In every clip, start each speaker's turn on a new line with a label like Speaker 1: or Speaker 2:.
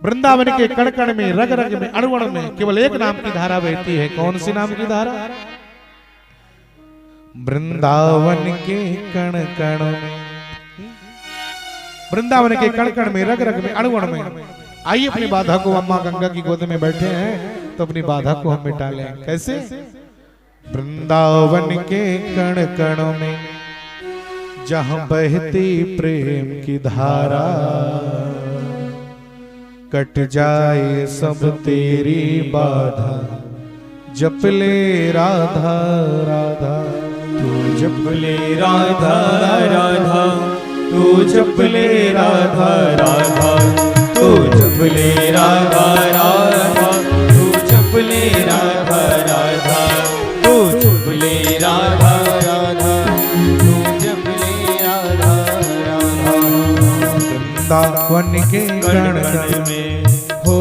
Speaker 1: वृंदावन के कण कण में, रग रग में, अणु अणु में केवल एक नाम की धारा बहती है। कौन सी नाम की धारा? वृंदावन के कण कण में, वृंदावन के कण कण में, रग रग में, अणु अणु में। आइए अपनी बाधा को, अम्मा गंगा की गोद में बैठे हैं तो अपनी बाधा को हम मिटा लें। कैसे? वृंदावन के कण कण में जहां बहती प्रेम की धारा, कट जाए सब तेरी बाधा, जप ले राधा राधा।
Speaker 2: तू जप ले राधा राधा, तू जप ले राधा राधा, तू जप ले राधा राधा, तू जप ले राधा राधा, तू जप ले राधा राधा, तू जप ले राधा राधा।
Speaker 1: वृंदावन के कण कण
Speaker 2: में हो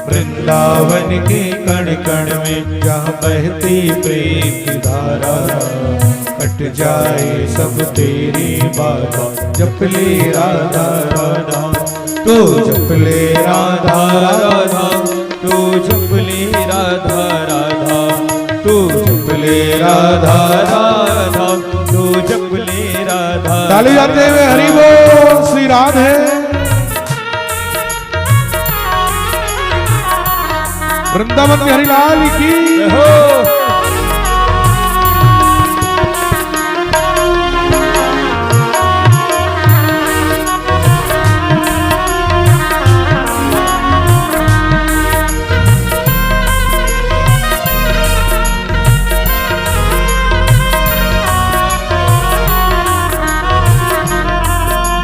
Speaker 1: वृंदावन के कण कण में जहाँ बहती प्रेम की धारा, कट जाए सब तेरी बाधा, जप ले राधा राधा। तू जप ले राधा राधा,
Speaker 2: तू जप ले राधा राधा,
Speaker 1: तू जप ले राधा राधा,
Speaker 2: तू जप ले राधा।
Speaker 1: ताली जाते हुए हरि बोल श्री राधे। वृंदावन बिहारी लाल की
Speaker 2: हो।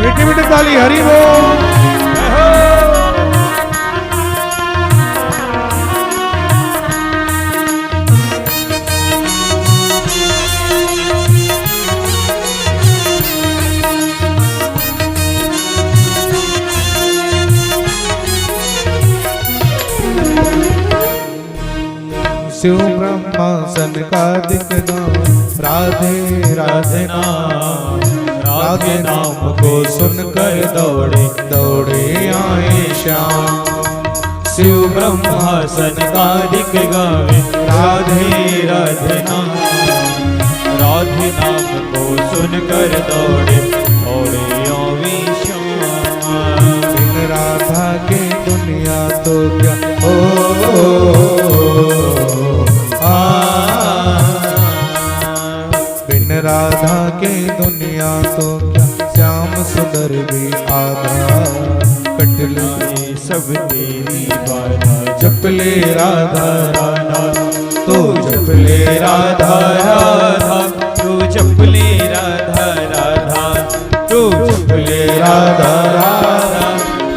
Speaker 1: मीठी मीठी ताली हरि बोल। शिव ब्रह्मा सनकादिक नाम, राधे राधे नाम। राधे नाम को सुनकर दौड़े दौड़े आए श्याम।
Speaker 2: शिव ब्रह्मा सनकादिक गावे, राधे राधे नाम। राधे नाम को सुनकर दौड़े दौड़े आवे श्याम।
Speaker 1: बिन राधा के दुनिया तो क्या हो, बिन राधा के दुनिया तो क्या, श्याम सुंदर भी आधा, कट ले
Speaker 2: सब तेरी बाधा,
Speaker 1: जप ले राधा राधा।
Speaker 2: तू जप ले राधा राधा, तू जप ले राधा राधा, तू जप ले राधा राधा,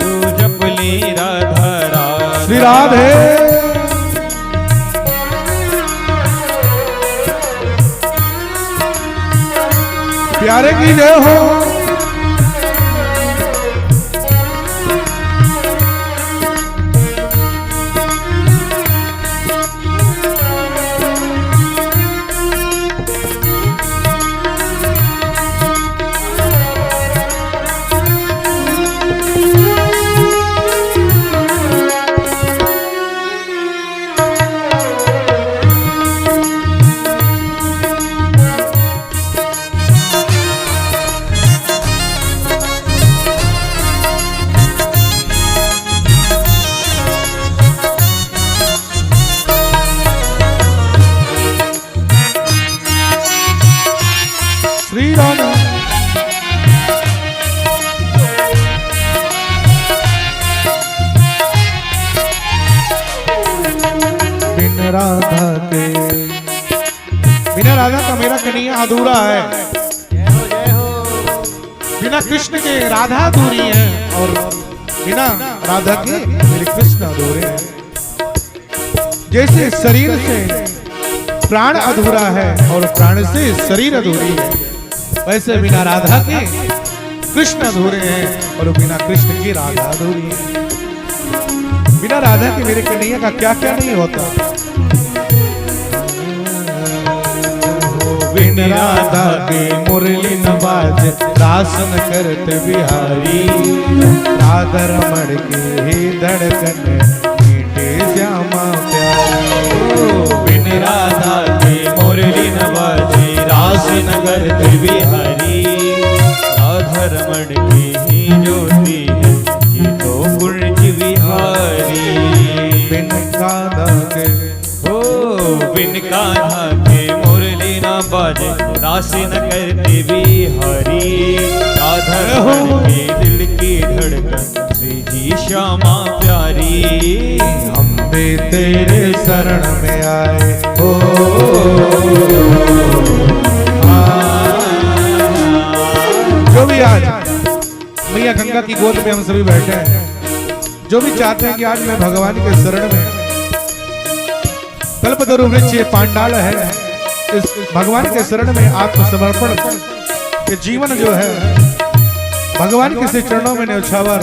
Speaker 2: तू जप ले राधा राधा।
Speaker 1: श्री राधे। प्यारे की जय हो। श्री राधा। बिन राधा के, बिना राधा का मेरा कन्हैया अधूरा है। बिना कृष्ण के राधा अधूरी है, और बिना राधा के मेरे कृष्ण अधूरे हैं। जैसे शरीर से प्राण अधूरा है और प्राण से शरीर अधूरी है, वैसे बिना राधा के कृष्ण अधूरे हैं और बिना कृष्ण की राधा अधूरी है। बिना राधा के मेरे कन्हैया का क्या क्या नहीं होता। बिन राधा के मुरली न बाजे, रास न करते बिहारी। राधा रमण की ही धड़कन मीठे श्यामा प्यारी।
Speaker 2: बिन राधा के मुरली न बाजे रास न करते बिहारी। राधा रमण की ही ज्योति है ये तो कुंज बिहारी।
Speaker 1: बिन कान्हा के
Speaker 2: बिन कान्हा के मुरली न बाजे रास न करते बिहारी। राधा रमण के दिल की धड़कन श्री जी श्यामा प्यारी।
Speaker 1: हम भी तेरे शरण में आए हो। जो भी आज मैया गंगा की गोद में हम सभी बैठे हैं, जो भी चाहते हैं कि आज मैं भगवान के शरण में, कल्पतरु वृक्ष ये पांडाल है, इस भगवान के शरण में आत्मसमर्पण के जीवन जो है भगवान के से चरणों में न्यौछावर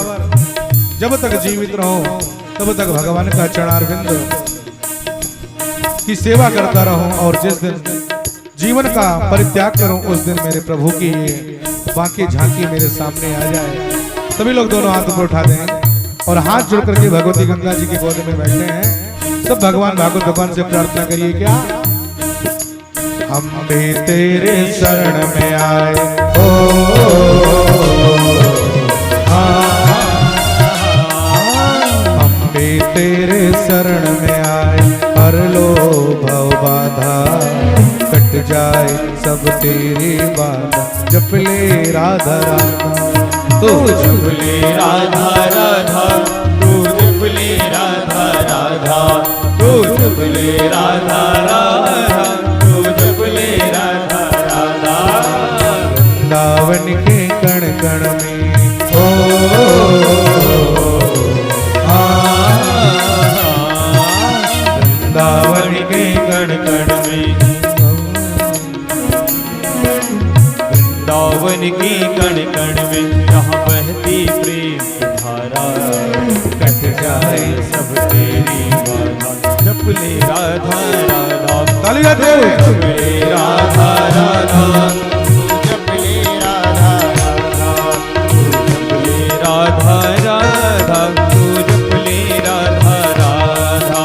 Speaker 1: जब तक जीवित रहो तब तक भगवान का चरणारविंद की सेवा करता रहूं। और जिस दिन जीवन का परित्याग करूं उस दिन मेरे प्रभु की ये बाकी झांकी मेरे सामने आ जाए। सभी लोग दोनों हाथ ऊपर उठा दें और हाथ जोड़ करके भगवती गंगा जी की गोद में बैठे हैं। सब भगवान भागवत भगवान से प्रार्थना करिए। क्या हम भी तेरे शरण में आए हो। हम भी तेरे शरण में आए। हर लो भव बाधा कट जाए सब तेरी बाधा। जप ले राधा राधा
Speaker 2: तू जप ले राधा राधा। तू जप ले राधा राधा। तू जप ले राधा राधा। तू जप ले राधा राधा।
Speaker 1: वृंदावन के कण कण में हो।
Speaker 2: वृंदावन के कण कण में। वृंदावन की कण कण में यहाँ बहती प्रेम की धारा। कट जाए सब तेरी बाधा। जप ले राधा राधा।
Speaker 1: ताली बजाते हुए।
Speaker 2: जप ले राधा राधा। तू जप ले राधा राधा। तू जप ले राधा राधा। तू जप ले राधा राधा।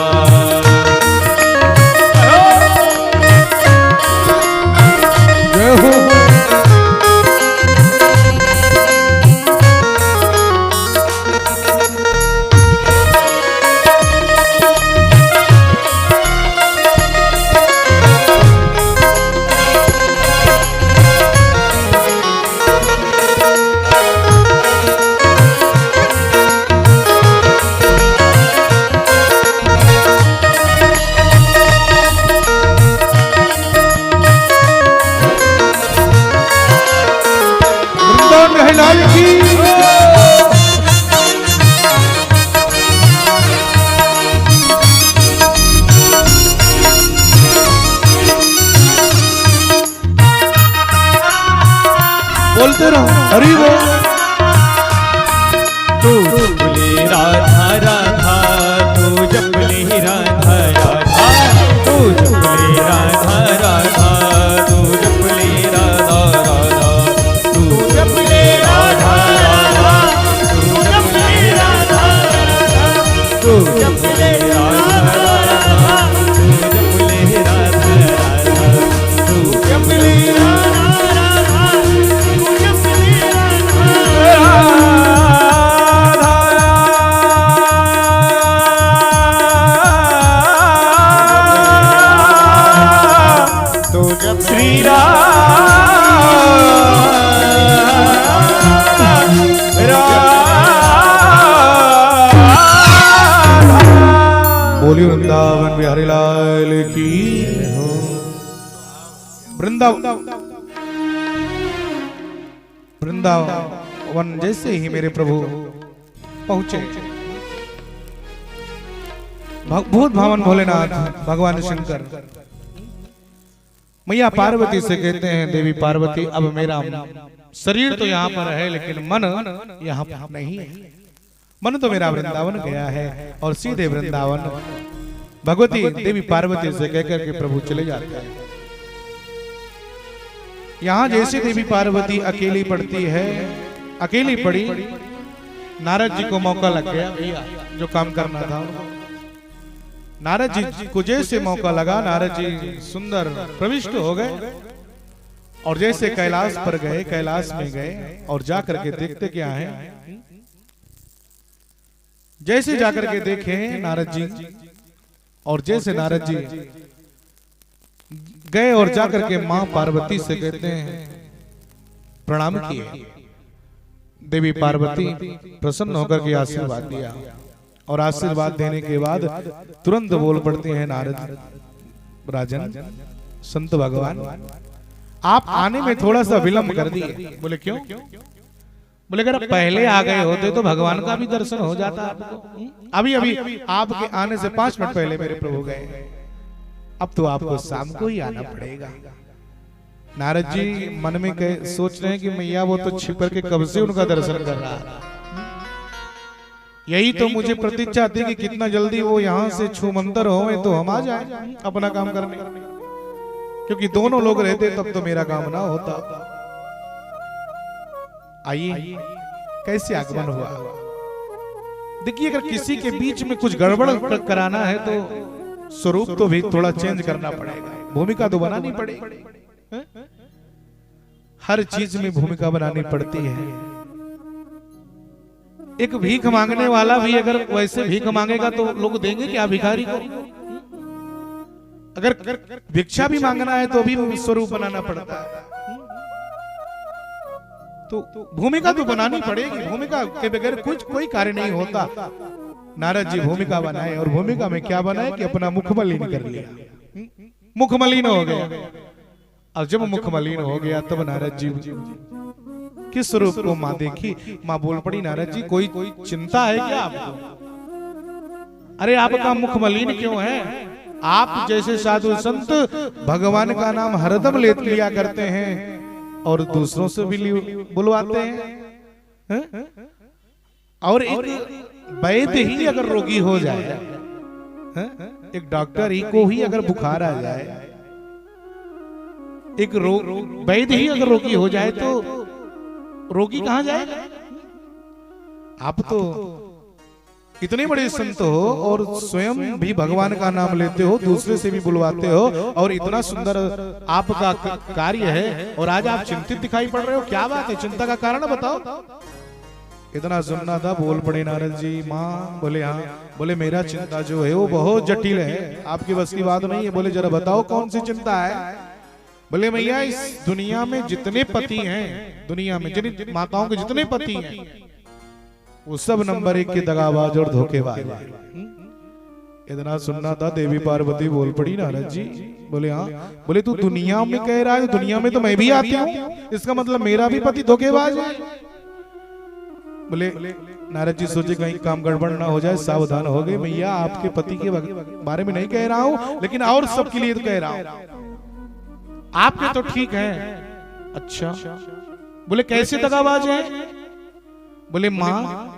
Speaker 1: जय हो। लाल की बोलते रहो हरि बोल।
Speaker 2: तू जप ले राधा राधा। तू जप ले राधा राधा। तू जप ले राधा राधा। तू जप ले राधा राधा। तू जप ले राधा राधा। तू जप ले राधा राधा। तू जप ले राधा राधा। तू जप ले राधा राधा। तू जप ले राधा राधा। तू जप ले राधा। श्री
Speaker 1: बोली वृंदावन बिहारी लाल की हो। वृंदावन जैसे ही मेरे प्रभु पहुंचे, भूत भावन भोलेनाथ भगवान शंकर मैया पार्वती से कहते हैं, देवी पार्वती अब मेरा शरीर तो यहाँ पर है लेकिन मन यहाँ पर नहीं है। मन तो मेरा वृंदावन गया है और सीधे वृंदावन। भगवती देवी पार्वती से कहकर के प्रभु चले जाते हैं। यहाँ जैसे देवी पार्वती अकेली पड़ती है, अकेली पड़ी, नारद जी को मौका लग गया भैया जो काम करना था। नारद जी को जैसे मौका लगा, नारद जी सुंदर प्रविष्ट हो गए और जैसे कैलाश पर गए, कैलाश में गए और जाकर के देखते क्या है, जैसे जाकर के देखे नारद जी, और जैसे नारद जी गए और जाकर के मां पार्वती से कहते हैं प्रणाम किए, देवी पार्वती प्रसन्न होकर के आशीर्वाद दिया और आशीर्वाद देने के बाद तुरंत बोल पड़ते हैं नारद राजन संत भगवान आप आने में थोड़ा सा विलंब कर दिए। बोले क्यों? बोले अगर पहले आ गए होते तो भगवान का भी दर्शन हो जाता आपको। अभी अभी आपके आने से 5 मिनट पहले मेरे प्रभु गए, अब तो आपको शाम को ही आना पड़ेगा। नारद जी मन में सोच रहे हैं कि मैया वो तो छिप के कब से उनका दर्शन कर रहा है, यही तो मुझे प्रतीक्षा थी कि कितना जल्दी वो यहाँ से छूमंतर हो तो हम आ जाए अपना काम करने, क्योंकि दोनों लोग रहते तब तो मेरा काम ना होता। आइए कैसे आगमन हुआ। देखिए अगर किसी के बीच में कुछ गड़बड़ कराना है तो स्वरूप तो भी थोड़ा चेंज करना पड़ेगा, भूमिका तो बनानी पड़ेगी। हर चीज में भूमिका बनानी पड़ती है। एक भीख मांगने वाला भी अगर वैसे भीख मांगेगा तो लोग देंगे क्या भिखारी को? अगर भिक्षा भी मांगना है तो भी स्वरूप बनाना पड़ता है। तो भूमिका तो बनानी पड़ेगी, भूमिका के बगैर कुछ कोई कार्य नहीं होता। नारद जी भूमिका बनाए और भूमिका में क्या बनाए कि अपना मुख मलिन कर लिया, मुख मलिन हो गया। और जब मुख मलिन हो गया तब नारद जी किस स्वरूप को मां देखी, मां बोल पड़ी नारद जी कोई चिंता है क्या आपको? अरे आपका मुख मलिन क्यों है? आप जैसे साधु संत भगवान का नाम हरदम ले लिया करते हैं और दूसरों से भी बुलवाते हैं। और एक वैद्य ही अगर रोगी हो जाए, एक डॉक्टर ही को ही अगर बुखार आ जाए, एक वैद्य ही अगर रोगी हो जाए तो रोगी कहां जाएगा? आप तो इतने बड़े संत हो और स्वयं भी भगवान का नाम लेते हो, दूसरे से भी बुलवाते हो और इतना सुंदर आपका कार्य है और आज आप चिंतित दिखाई पड़ रहे हो, क्या बात है? चिंता का कारण बताओ। इतना सुनना था, बोल पड़े नारद जी। माँ बोले हाँ। बोले मेरा चिंता जो है वो बहुत जटिल है, आपकी बस की बात नहीं है। बोले जरा बताओ कौन सी चिंता है? बोले भैया इस दुनिया में जितने पति हैं, दुनिया में जिन माताओं के जितने पति हैं वो सब नंबर 1 के दगाबाज और धोखेबाज हैं। इतना सुनना था, देवी पार्वती बोल पड़ी नारद जी। बोले हाँ। बोले तू दुनिया में कह रहा है, दुनिया में तो मैं भी आती हूँ, इसका मतलब मेरा भी पति धोखेबाज है? बोले नारद जी सोचे कहीं काम गड़बड़ ना हो जाए, सावधान हो गए। भैया आपके पति के बारे में नहीं कह रहा हूँ, लेकिन और सबके लिए तो कह रहा हूँ। आपके तो ठीक है। अच्छा। बोले कैसे दगाबाज है? बोले माँ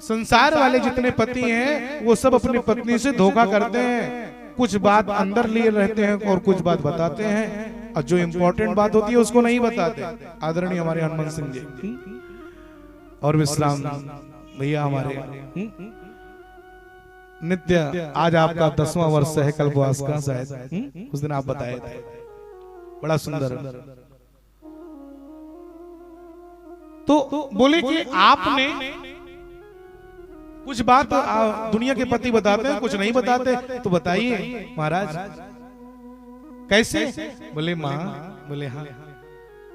Speaker 1: संसार वाले जितने पति हैं वो सब अपनी पत्नी से धोखा करते हैं, कुछ बात अंदर लिए रहते हैं और कुछ बात बताते हैं, और जो इम्पोर्टेंट बात होती है उसको नहीं बताते। आदरणीय हमारे हनुमान सिंह जी और विश्राम भैया हमारे नित्य, आज आपका 10वां वर्ष है कल्पवास का, शायद उस दिन आप बताए थे, बड़ा सुंदर। तो बोले कि आपने कुछ बात दुनिया के पति बताते हैं, कुछ नहीं बताते, तो बताइए महाराज कैसे? बोले माँ। बोले हाँ।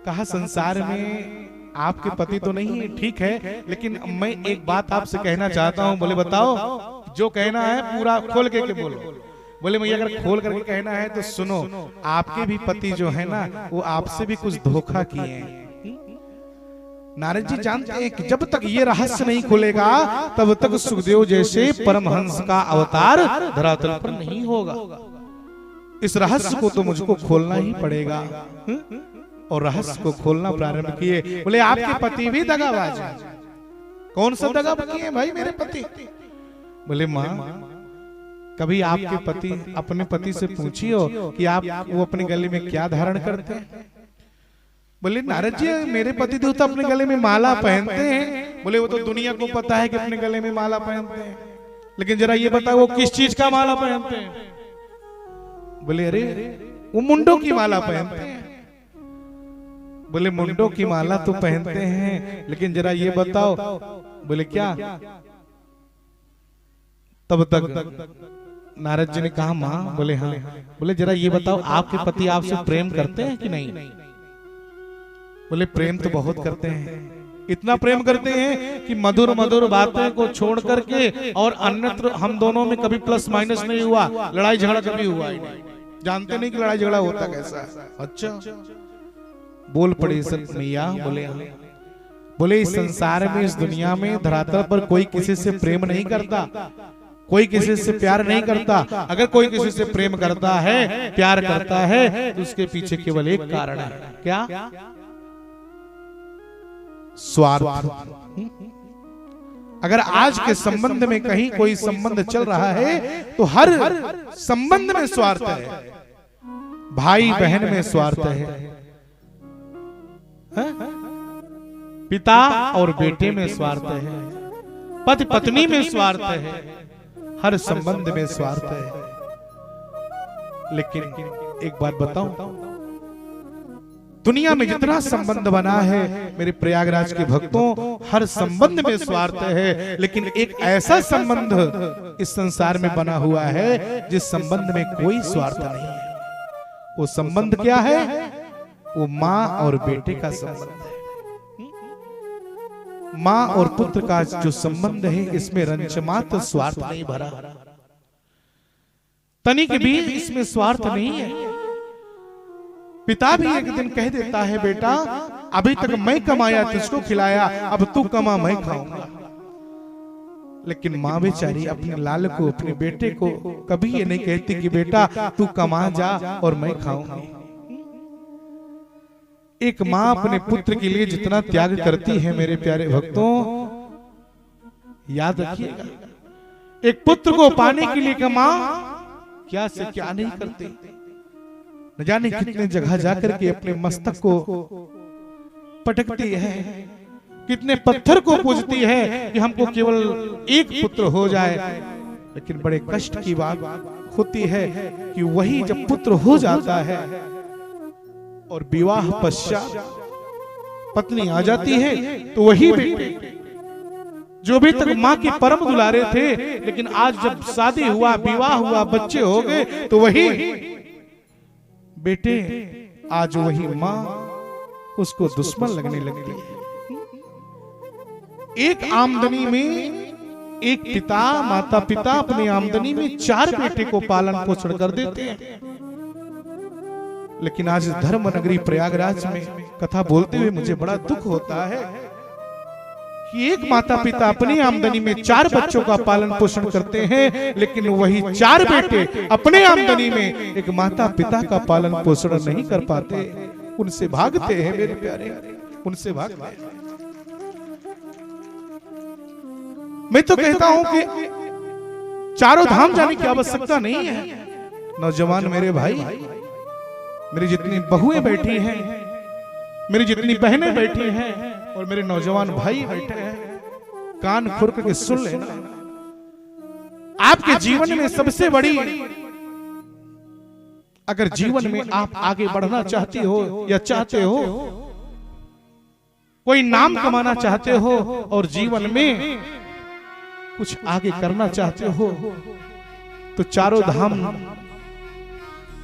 Speaker 1: कहा संसार में आपके पति तो नहीं है, ठीक है, लेकिन मैं एक बात आपसे कहना चाहता हूँ। बोले बताओ, जो कहना है पूरा खोल के बोलो। बोले भैया अगर खोल करके कहना है तो सुनो, आपके भी पति जो है ना वो आपसे भी कुछ धोखा किए हैं। नारद जी जानते हैं कि जब तक ये रहस्य नहीं खुलेगा तब तक सुखदेव जैसे परमहंस का अवतार धरातल पर नहीं होगा। इस रहस्य को तो मुझको खोलना ही पड़ेगा। और रहस्य को खोलना प्रारंभ किए। बोले आपके पति भी दगाबाज हैं। कौन सा दगा किए भाई मेरे पति? बोले माँ कभी आपके पति अपने पति से पूछियो कि आप वो अपने गले में क्या धारण करते हैं? बोले नारद जी मेरे पति देव तो अपने गले में माला पहनते हैं। बोले वो तो दुनिया को पता है कि अपने गले में माला पहनते हैं, लेकिन जरा ये बताओ वो किस चीज का माला पहनते हैं? बोले अरे वो मुंडों की माला पहनते हैं। बोले मुंडों की माला तो पहनते हैं, लेकिन जरा ये बताओ। बोले क्या? तब तक नारद जी ने कहा माँ। बोले हाँ। बोले जरा ये बताओ आपके पति आपसे प्रेम करते हैं कि नहीं? बोले प्रेम तो बहुत करते हैं, इतना प्रेम करते हैं कि मधुर मधुर बातें को छोड़ करके और अन्यत्र हम दोनों में कभी प्लस माइनस नहीं हुआ, लड़ाई झगड़ा कभी हुआ ही नहीं। जानते नहीं कि लड़ाई झगड़ा होता कैसा है। अच्छा बोल पड़ी सत मैया। बोले हाँ। बोले इस संसार में, इस दुनिया में, धरातल पर कोई किसी से प्रेम नहीं करता, कोई किसी से प्यार नहीं करता। अगर कोई किसी से प्रेम करता है, प्यार करता है, तो उसके पीछे केवल एक कारण है। क्या? स्वार्थ। अगर आज के संबंध में कहीं कोई संबंध चल रहा है तो हर संबंध में स्वार्थ है। भाई बहन में स्वार्थ है, पिता और बेटे में स्वार्थ है, पति पत्नी में स्वार्थ है, हर संबंध में स्वार्थ है। लेकिन एक बात बताऊं, दुनिया में जितना संबंध बना है मेरे प्रयागराज के भक्तों, हर संबंध में स्वार्थ है। लेकिन एक ऐसा संबंध इस संसार में बना हुआ है जिस संबंध में कोई स्वार्थ नहीं है। वो संबंध क्या है? वो माँ और बेटे का संबंध है। माँ और पुत्र का जो संबंध है, इसमें रंचमात्र स्वार्थ नहीं भरा, तनिक भी इसमें स्वार्थ नहीं है। पिता भी एक दिन कह देता है बेटा अभी तक मैं कमाया तुझको खिलाया, अब तू कमा मैं खाऊंगा। लेकिन माँ बेचारी अपने लाल को, अपने बेटे को कभी ये नहीं कहती कि बेटा तू कमा जा और मैं खाऊंगी। एक माँ अपने पुत्र के लिए जितना त्याग करती है मेरे प्यारे भक्तों, याद रखिएगा, एक पुत्र को पाने के लिए का माँ क्या से क्या नहीं करती। न जाने कितने जगह जाकर के अपने मस्तक को पटकती है, कितने पत्थर को पूजती है कि हमको केवल एक पुत्र हो जाए। लेकिन बड़े कष्ट की बात होती है कि वही जब पुत्र हो जाता है और विवाह पश्चात पत्नी आ जाती है, तो वही बेटे जो भी तक माँ के परम दुलारे थे, लेकिन आज जब शादी हुआ, विवाह हुआ, बच्चे हो गए, तो वही बेटे आज वही माँ उसको दुश्मन लगने लगती है। एक आमदनी में एक पिता, माता पिता अपनी आमदनी में 4 बेटे को पालन पोषण कर देते हैं। लेकिन आज धर्म नगरी प्रयागराज में कथा बोलते हुए मुझे बड़ा दुख होता है कि एक माता पिता अपनी आमदनी में 4 बच्चों का पालन पोषण करते हैं, लेकिन वही 4 बेटे अपने आमदनी में एक माता पिता का पालन पोषण नहीं कर पाते, उनसे भागते हैं मेरे प्यारे, उनसे भागते हैं। मैं तो कहता हूं कि चारों धाम जाने की आवश्यकता नहीं है। नौजवान मेरे भाई, मेरी जितनी बहुएं बैठी हैं, मेरी जितनी बहनें बैठी हैं और मेरे नौजवान भाई बैठे हैं, कान खोल करके सुन लेना। आपके जीवन में सबसे बड़ी, अगर जीवन में आप आगे बढ़ना चाहती हो या चाहते हो, कोई नाम कमाना चाहते हो और जीवन में कुछ आगे करना चाहते हो, तो चारों धाम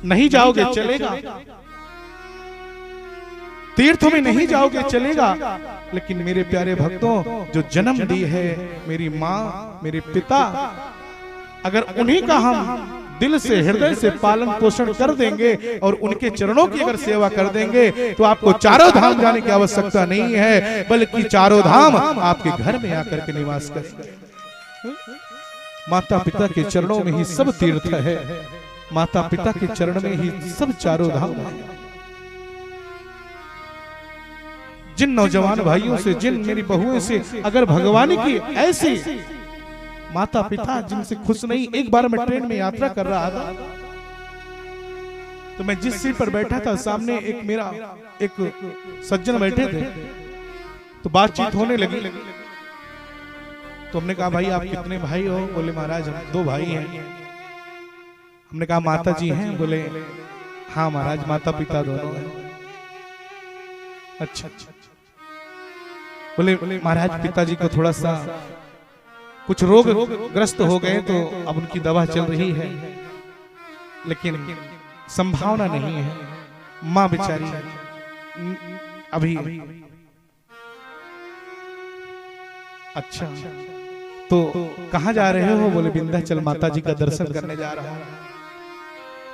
Speaker 1: नहीं जाओगे चलेगा, तीर्थों में नहीं जाओगे चलेगा, लेकिन मेरे प्यारे भक्तों जो जन्म दी है मेरी माँ, मेरे पिता, अगर उन्हीं का हम दिल से, हृदय से पालन पोषण कर देंगे और उनके चरणों की अगर सेवा कर देंगे, तो आपको चारों धाम जाने की आवश्यकता नहीं है, बल्कि चारों धाम आपके घर में आकर के निवास करेंगे। माता पिता के चरणों में ही सब तीर्थ है, माता पिता के चरण में ही सब चारों धाम है। जिन नौजवान भाइयों से, जिन मेरी बहुओं से अगर भगवान की ऐसी माता पिता जिनसे खुश नहीं, एक बार मैं ट्रेन में यात्रा कर रहा था तो मैं जिस सीट पर बैठा था सामने एक सज्जन बैठे थे, तो बातचीत होने लगी। तो हमने कहा भाई आप कितने भाई हो? बोले महाराज हम 2 भाई हैं। हमने कहा माता जी हैं? बोले हाँ महाराज माता पिता दोनों हैं। अच्छा बोले महाराज पिताजी को थोड़ा सा कुछ रोग ग्रस्त हो गए, तो अब उनकी दवा चल रही है, लेकिन संभावना नहीं है। माँ बेचारी अभी अच्छा तो कहाँ जा रहे हो? बोले विंध्याचल माता जी का दर्शन करने जा रहा हूँ,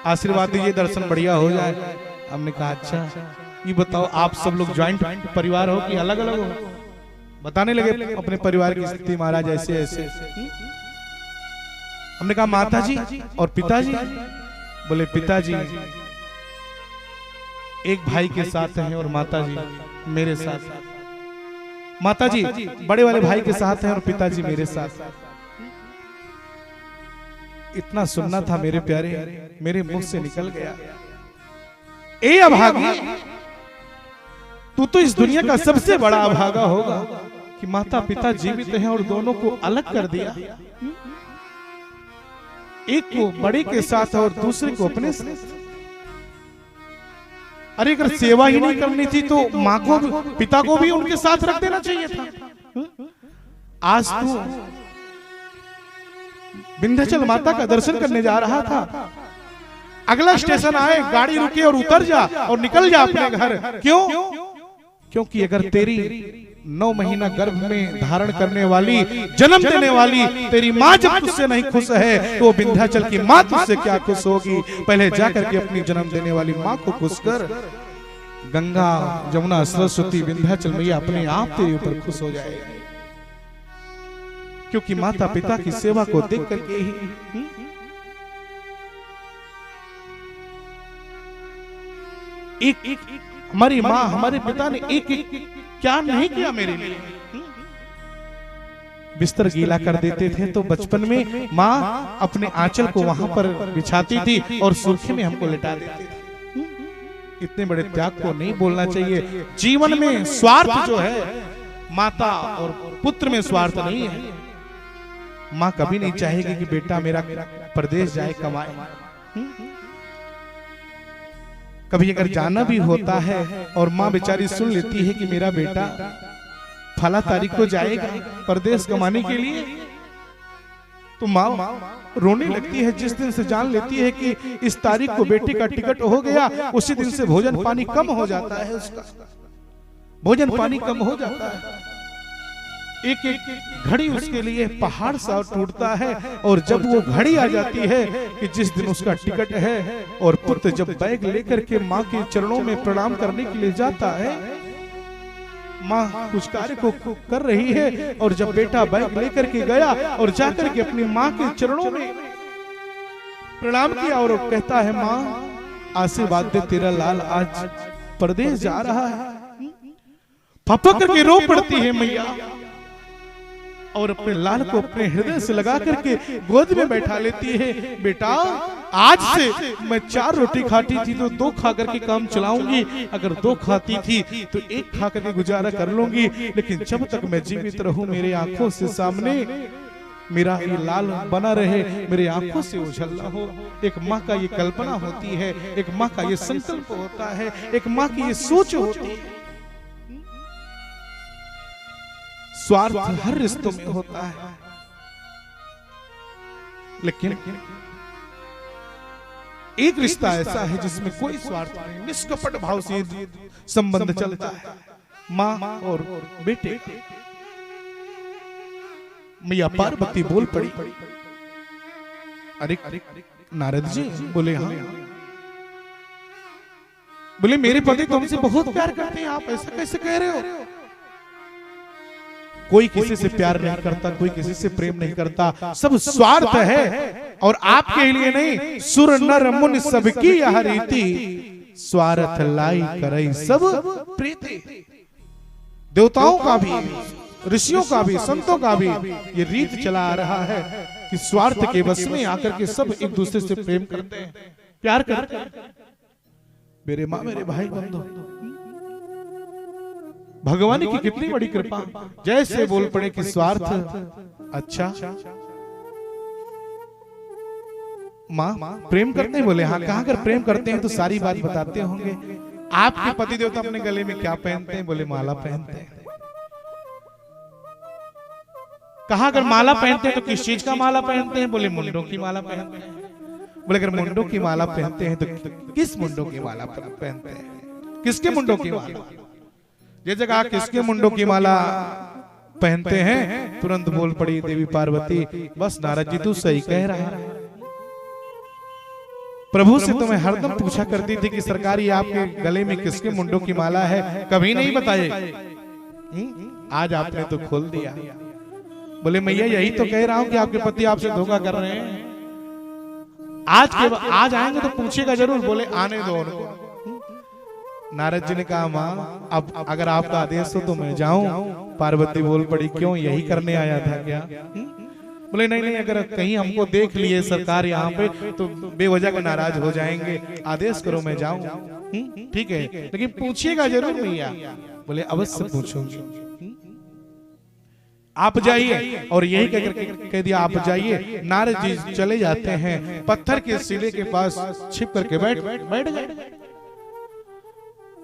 Speaker 1: आशीर्वाद दीजिए दर्शन बढ़िया हो जाए। हमने कहा अच्छा ये बताओ आप सब लोग ज्वाइंट परिवार हो कि अलग अलग हो? बताने लगे अपने परिवार की स्थिति, महाराज ऐसे ऐसे। हमने कहा माता जी और पिताजी? बोले पिताजी एक भाई के साथ हैं और माता जी मेरे साथ। माता जी बड़े वाले भाई के साथ हैं और पिताजी मेरे साथ। इतना सुनना था मेरे प्यारे, मेरे मुंह से निकल गया, ए अभागी तू तो इस दुनिया का सबसे बड़ा अभागा होगा कि माता पिता जीवित हैं और दोनों को अलग कर दिया। एक को बड़े के साथ और दूसरे को अपने साथ। अरे अगर सेवा ही नहीं करनी थी तो माँ को पिता को भी उनके साथ रख देना चाहिए था। आज तू विंध्याचल माता का दर्शन करने जा रहा था, अगला स्टेशन आए गाड़ी रुके और उतर जा और निकल जा अपने घर। क्यों? क्योंकि अगर तेरी 9 महीना गर्भ में धारण करने वाली, जन्म देने वाली तेरी माँ जब तुझसे नहीं खुश है तो विंध्याचल की माँ तुझसे क्या खुश होगी? पहले जाकर के अपनी जन्म देने वाली माँ को खुश कर। गंगा जमुना सरस्वती विंध्याचल मैया अपने आप तेरे ऊपर खुश हो जाएगी, क्योंकि माता पिता की सेवा को देख करके ही एक हमारी माँ हमारे पिता ने एक क्या नहीं किया मेरे लिए। बिस्तर गीला कर देते थे तो बचपन में माँ अपने आंचल को वहां पर बिछाती थी और सुर्खी में हमको लिटा देती थी। इतने बड़े त्याग को नहीं बोलना चाहिए। जीवन में स्वार्थ जो है, माता और पुत्र में स्वार्थ नहीं है। माँ कभी नहीं चाहेगी कि बेटा मेरा परदेश जाए कमाए। कभी अगर जाना भी होता है और माँ बेचारी सुन लेती है कि मेरा बेटा फला तारीख को जाएगा परदेश कमाने के लिए, तो माँ रोने लगती है। जिस दिन से जान लेती है कि इस तारीख को बेटे का टिकट हो गया, उसी दिन से भोजन पानी कम हो जाता है, उसका भोजन पानी कम हो जाता है। एक एक घड़ी उसके लिए पहाड़ सा टूटता है। और जब वो घड़ी आ जाती है कि जिस दिन उसका टिकट है और पुत्र जब बैग लेकर के माँ के चरणों में प्रणाम करने के लिए जाता है, माँ कुछ कार्य को कर रही है और जब बेटा बैग लेकर के गया और जाकर के अपनी माँ के चरणों में प्रणाम किया और कहता है माँ आशीर्वाद दे, तेरा लाल आज परदेश जा रहा है। फपक करके रो पड़ती है मैया और अपने लाल को अपने हृदय से लगा करके गोद में बैठा लेती है। बेटा आज से मैं 4 रोटी खाती थी तो 2 खा करके काम चलाऊंगी, अगर 2 खाती थी तो 1 खा करके गुजारा कर लूंगी, लेकिन जब तक मैं जीवित रहूं मेरे आंखों से सामने मेरा ये लाल बना रहे, मेरे आंखों से उछल ना हो। एक माँ का ये कल्पना होती है, एक माँ का ये संकल्प होता है, एक माँ की ये सोच होती है। स्वार्थ हर रिश्तों में होता है, लेकिन एक रिश्ता ऐसा है जिसमें कोई स्वार्थ नहीं, निष्कपट भाव से संबंध चलता है, माँ और बेटे। मैया पार्वती बोल पड़ी, अरे नारद जी? बोले हाँ। बोले मेरे पति तुमसे बहुत प्यार करते हैं, आप ऐसा कैसे कह रहे हो? कोई किसी से प्यार नहीं करता, कोई किसी से प्रेम नहीं करता, सब स्वार्थ है। और आपके लिए नहीं, सुर नर मुनि सबकी यह रीति, स्वार्थ लाई करई सब प्रीति। देवताओं का भी, ऋषियों का भी, संतों का भी ये रीत चला आ रहा है कि स्वार्थ के वश में आकर के सब एक दूसरे से प्रेम करते हैं, प्यार करते हैं। मेरे माँ मेरे भाई बंधु, भगवान की कितनी बड़ी कृपा। जैसे बोल पड़े कि स्वार्थ, अच्छा माँ प्रेम करते हैं? बोले हाँ। कहा अगर प्रेम करते हैं तो सारी बात बताते होंगे। आपके पति देवता अपने गले में क्या पहनते हैं? बोले माला पहनते हैं। कहा अगर माला पहनते हैं तो किस चीज का माला पहनते हैं? बोले मुंडों की माला पहनते हैं। बोले अगर मुंडों की माला पहनते हैं तो किस मुंडों की माला पहनते हैं? किसके मुंडों की माला? ये जगह किसके मुंडों की माला पहनते हैं? तुरंत बोल पड़ी देवी पार्वती, बस नारद जी तू सही कह रहा है। प्रभु से तो मैं हरदम पूछा करती थी कि सरकार ये आपके गले में किसके मुंडों की माला है, कभी नहीं बताए। आज आपने तो खोल दिया। बोले मैया यही तो कह रहा हूं कि आपके पति आपसे धोखा कर रहे हैं। आज आएंगे तो पूछेगा जरूर। बोले आने दो उनको। नारद जी ने कहा माँ अब अगर आपका आदेश हो तो मैं जाऊं। पार्वती बोल पड़ी क्यों, यही करने आया था क्या? बोले नहीं नहीं, अगर कहीं हमको देख लिए सरकार यहाँ पे तो बेवजह को नाराज हो जाएंगे। आदेश करो मैं जाऊं। ठीक है लेकिन पूछिएगा जरूर मैया। बोले अवश्य पूछूंगी। आप जाइए। और यही कह दिया आप जाइए। नारद जी चले जाते हैं, पत्थर के सिले के पास छिप करके बैठ गए।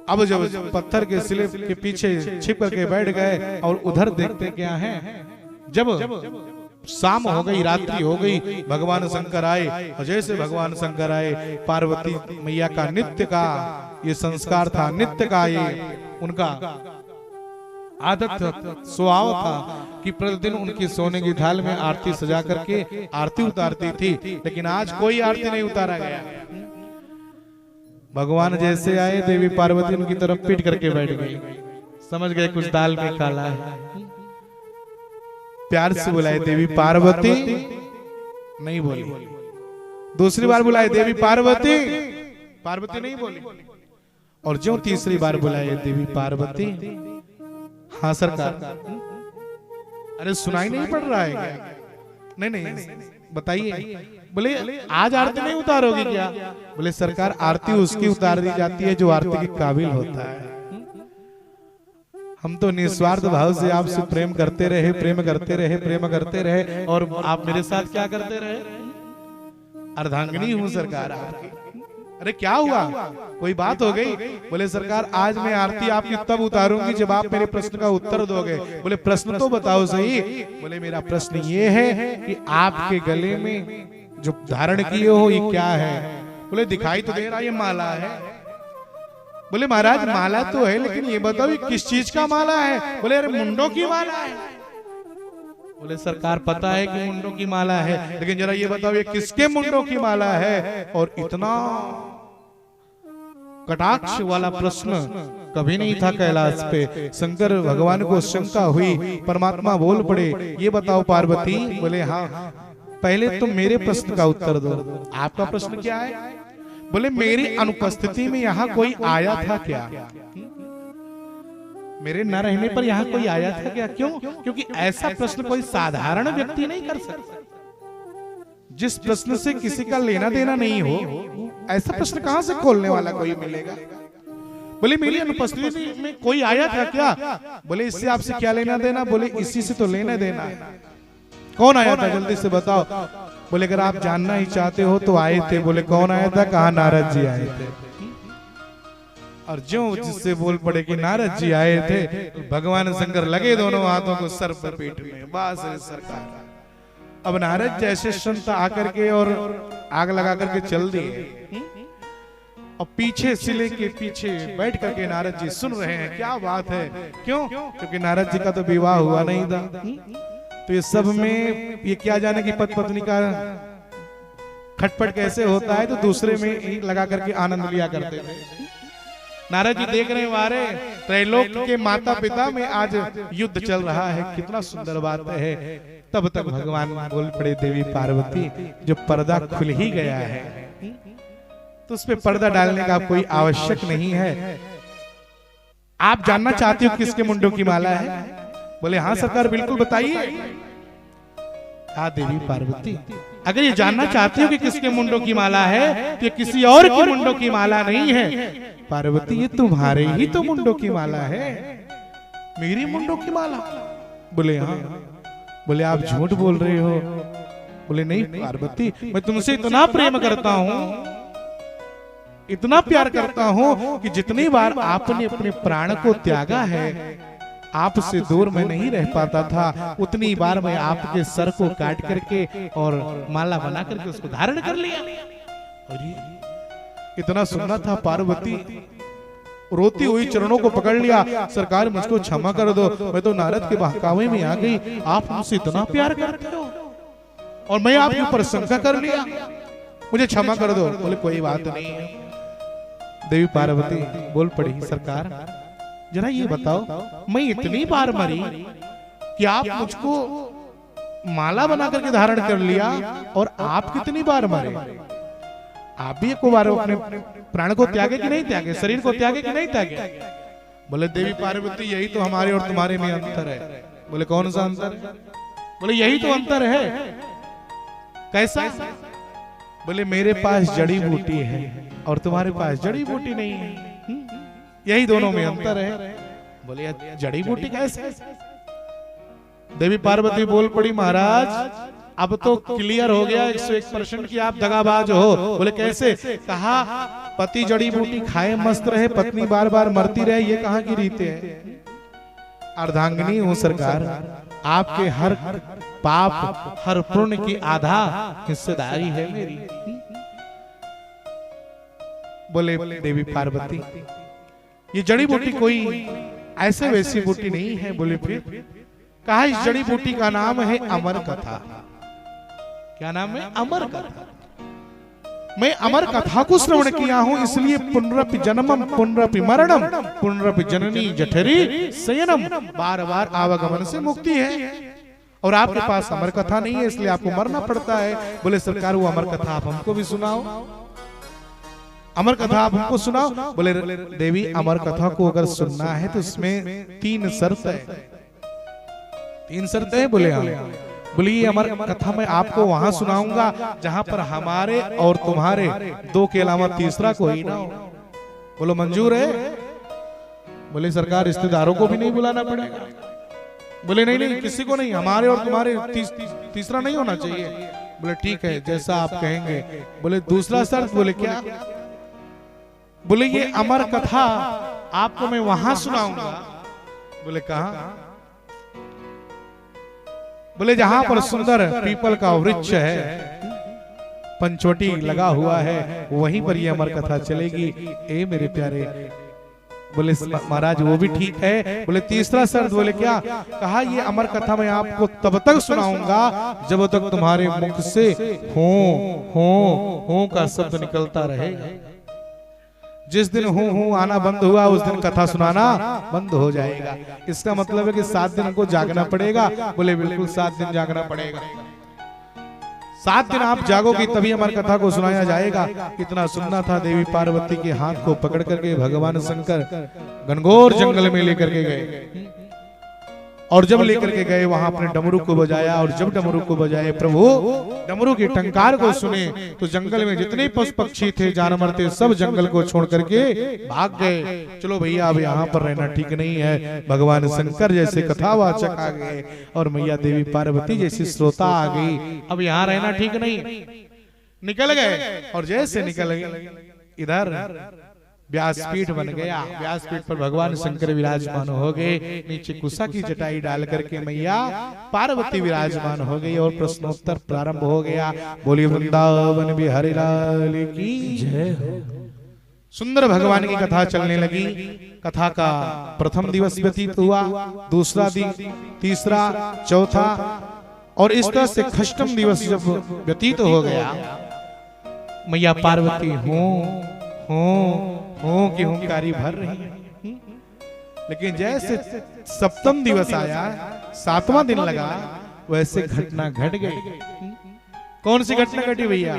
Speaker 1: अब जब पत्थर के सिले के पीछे छिप करके बैठ गए और उधर देखते क्या है, जब शाम हो गई, रात्रि हो गई, भगवान शंकर आए। और जैसे भगवान शंकर आए, पार्वती मैया का नित्य का ये संस्कार था, नित्य का ये उनका आदत स्वभाव था कि प्रतिदिन उनकी सोने की थाल में आरती सजा करके आरती उतारती थी। लेकिन आज कोई आरती नहीं उतारा गया। भगवान जैसे आए, देवी पार्वती उनकी तरफ पीट करके बैठ गई। समझ गए कुछ दाल में काला है। प्यार से बुलाए देवी पार्वती, नहीं बोली। दूसरी बार बुलाए देवी पार्वती, पार्वती नहीं बोली। और जो तीसरी बार बुलाए देवी पार्वती, हाँ सरकार। अरे सुनाई नहीं पड़ रहा है क्या? नहीं नहीं बताइए। बोले आज आरती नहीं उतारोगी क्या? बोले सरकार आरती उसकी उतार दी जाती है जो आरती के काबिल होता है। हम तो निस्वार्थ भाव से आपसे प्रेम करते रहे, प्रेम करते रहे, प्रेम करते रहे, और आप मेरे साथ क्या करते रहे? अर्धांगिनी हूँ सरकार आपकी। अरे क्या हुआ, कोई बात हो गई? बोले सरकार आज मैं आरती आपकी तब उतारूंगी जब आप मेरे प्रश्न का उत्तर दोगे। बोले प्रश्न तो बताओ सही। बोले मेरा प्रश्न ये है कि आपके गले में जो धारण किए हो ये क्या है? बोले दिखाई तो दे रहा ये माला है। बोले महाराज माला तो है लेकिन ये बताओ ये किस चीज का माला है? बोले अरे मुंडों की माला है। बोले सरकार पता है कि मुंडों की माला है, लेकिन जरा ये बताओ ये किसके मुंडों की माला है? और इतना कटाक्ष वाला प्रश्न कभी नहीं था कैलाश पे। शंकर भगवान को शंका हुई। परमात्मा बोल पड़े ये बताओ पार्वती। बोले हाँ पहले तुम मेरे प्रश्न का उत्तर दो। आपका प्रश्न क्या है? बोले मेरी अनुपस्थिति में यहाँ कोई आया था क्या? मेरे न रहने पर यहाँ कोई आया था क्या? क्यों? क्योंकि ऐसा प्रश्न कोई साधारण व्यक्ति नहीं कर सकता। जिस प्रश्न से किसी का लेना देना नहीं हो, ऐसा प्रश्न कहां से खोलने वाला कोई मिलेगा? बोले मेरी अनुपस्थिति में कोई आया था क्या? बोले इससे आपसे क्या लेना देना? बोले इसी से तो लेना देना। कौन आया था जल्दी से बताओ। बोले अगर आप जानना ही चाहते हो तो आए थे। बोले कौन आया था? कहा नारद जी आए थे। और जो जिससे बोल पड़े कि नारद जी आए थे, भगवान शंकर लगे दोनों हाथों को सर पर पीठ में। बस सरकार अब नारद जैसे संत आकर के और आग लगा करके चल दिए। और पीछे सिले के पीछे बैठ करके नारद जी सुन रहे हैं। क्या बात है? क्यों? क्योंकि नारद जी का तो विवाह हुआ नहीं था। तो ये सब में ये क्या जाने कि पति पत्नी का खटपट कैसे होता है, तो दूसरे में लगा करके आनंद लिया करते थे। नारद जी देख रहे वारे त्रैलोक के माता पिता में आज युद्ध चल रहा है। कितना सुंदर बात है। तब तक भगवान बोल पड़े देवी पार्वती जो पर्दा खुल ही गया है तो उस पे पर्दा डालने का कोई आवश्यक नहीं है। आप जानना चाहते हो किसके मुंडों की माला है? बोले हाँ सरकार बिल्कुल बताइए। हाँ देवी पार्वती, अगर ये जानना चाहते हो कि किसके मुंडों की माला है तो ये किसी और की मुंडों की माला नहीं है पार्वती, ये तुम्हारे ही तो मुंडों की माला है। मेरी मुंडों की माला? बोले हाँ। बोले आप झूठ बोल रहे हो? बोले नहीं पार्वती, मैं तुमसे इतना प्रेम करता हूँ, इतना प्यार करता हूँ कि जितनी बार आपने अपने प्राण को त्यागा है, आपसे दूर मैं नहीं रह पाता था, उतनी बार मैं आपके सर को काट करके और माला बना करके उसको धारण कर लिया। और ये इतना सुनना था पार्वती रोती हुई चरणों को पकड़ लिया, सरकार मुझको क्षमा कर दो, मैं तो नारद के बहकावे में आ गई, आप मुझसे इतना प्यार करते हो और मैं आपके ऊपर शंका कर लिया, मुझे क्षमा कर दो। बोले कोई बात नहीं है। देवी पार्वती बोल पड़ी, सरकार जरा ये बताओ, मैं इतनी बार मरी कि आप मुझको माला बना करके धारण कर लिया और आप कितनी बार मरे? आप भी एक बार अपने प्राण को त्यागे कि नहीं त्यागे, शरीर को त्यागे कि नहीं त्यागे? बोले देवी पार्वती यही तो हमारे और तुम्हारे में अंतर है। बोले कौन सा अंतर है? बोले यही तो अंतर है। कैसा? बोले मेरे पास जड़ी बूटी है और तुम्हारे पास जड़ी बूटी नहीं है, यही दोनों में अंतर है। बोले जड़ी बूटी कैसे? देवी पार्वती बोल पड़ी, महाराज अब तो क्लियर हो गया 101% कि आप दगाबाज हो। बोले कैसे? कहा पति जड़ी बूटी खाए मस्त रहे, पत्नी बार बार मरती रहे, ये कहाँ की रीत है? अर्धांगिनी हूँ सरकार, आपके हर पाप हर पुण्य की आधा हिस्सेदारी है मेरी। बोले देवी पार्वती ये जड़ी बूटी कोई ऐसे वैसी बूटी नहीं है। बोले फिर? कहा इस जड़ी बूटी का नाम है अमर कथा। क्या नाम है? अमर कथा। मैं अमर कथा को श्रवण किया हूं, इसलिए पुनरपि जन्मम पुनरपि मरणम पुनरपि जननी जठरी शयनम, बार बार आवागमन से मुक्ति है। और आपके पास अमर कथा नहीं है, इसलिए आपको मरना पड़ता है। बोले सरकार वो अमर कथा आप हमको भी सुनाओ, अमर कथा आप हमको सुनाओ। बोले देवी अमर कथा को अगर सुनना है तो इसमें 3 शर्त है। 3 शर्त है? बोले हाँ। बोले ये अमर कथा मैं आपको वहां सुनाऊंगा जहां पर हमारे और तुम्हारे 2 के अलावा तीसरा कोई ना हो। बोलो मंजूर है? बोले सरकार रिश्तेदारों को भी नहीं बुलाना पड़ेगा? बोले नहीं नहीं किसी को नहीं, हमारे और तुम्हारे तीसरा नहीं होना चाहिए। बोले ठीक है जैसा आप कहेंगे। बोले दूसरा शर्त? बोले क्या? बोले ये अमर कथा आपको मैं वहां सुनाऊंगा। बोले कहां? बोले जहां पर सुंदर पीपल का वृक्ष है, पंचवटी लगा हुआ है, वहीं पर ये अमर कथा चलेगी। ए मेरे प्यारे। बोले महाराज वो भी ठीक है। बोले तीसरा शर्त? बोले क्या? कहा ये अमर कथा मैं आपको तब तक सुनाऊंगा जब तक तुम्हारे मुख से हो का शब्द निकलता रहेगा। जिस दिन हूं आना बंद हुआ उस दिन कथा सुनाना बंद हो जाएगा। इसका मतलब है कि 7 दिन हमको जागना पड़ेगा। बोले बिल्कुल 7 दिन जागना पड़ेगा। 7 दिन आप जागोगे तभी हमारी कथा को सुनाया जाएगा। इतना सुनना था। देवी पार्वती के हाथ को पकड़ करके भगवान शंकर घनघोर जंगल में लेकर के गए, और जब लेकर के गए वहां अपने डमरू को बजाया, और जब डमरू को बजाए प्रभु डमरू के टंकार को सुने तो जंगल में जितने पशु पक्षी थे जानवर थे सब जंगल को छोड़ करके भाग गए। चलो भैया अब यहाँ पर रहना ठीक नहीं है। भगवान शंकर जैसे कथावाचक आ गए और मैया देवी पार्वती जैसी श्रोता आ गई। अब यहाँ रहना ठीक नहीं, निकल गए। और जैसे निकल गए इधर व्यासपीठ बन गया। व्यासपीठ पर भगवान शंकर विराजमान हो गए। नीचे कुशा की जटाई डाल करके मैया पार्वती विराजमान हो गई और प्रश्नोत्तर प्रारंभ हो गया। बोली वृंदावन बिहारी लाल की जय। सुंदर भगवान की कथा चलने लगी। कथा का प्रथम दिवस व्यतीत हुआ, दूसरा दिन, तीसरा, चौथा, और इस तरह से षष्ठम दिवस जब व्यतीत हो गया, मैया पार्वती हो की हुंकारी भर रही है। लेकिन जैसे सप्तम दिवस आया, 7वां दिन लगा, वैसे घटना घट गई। कौन सी घटना घटी भैया?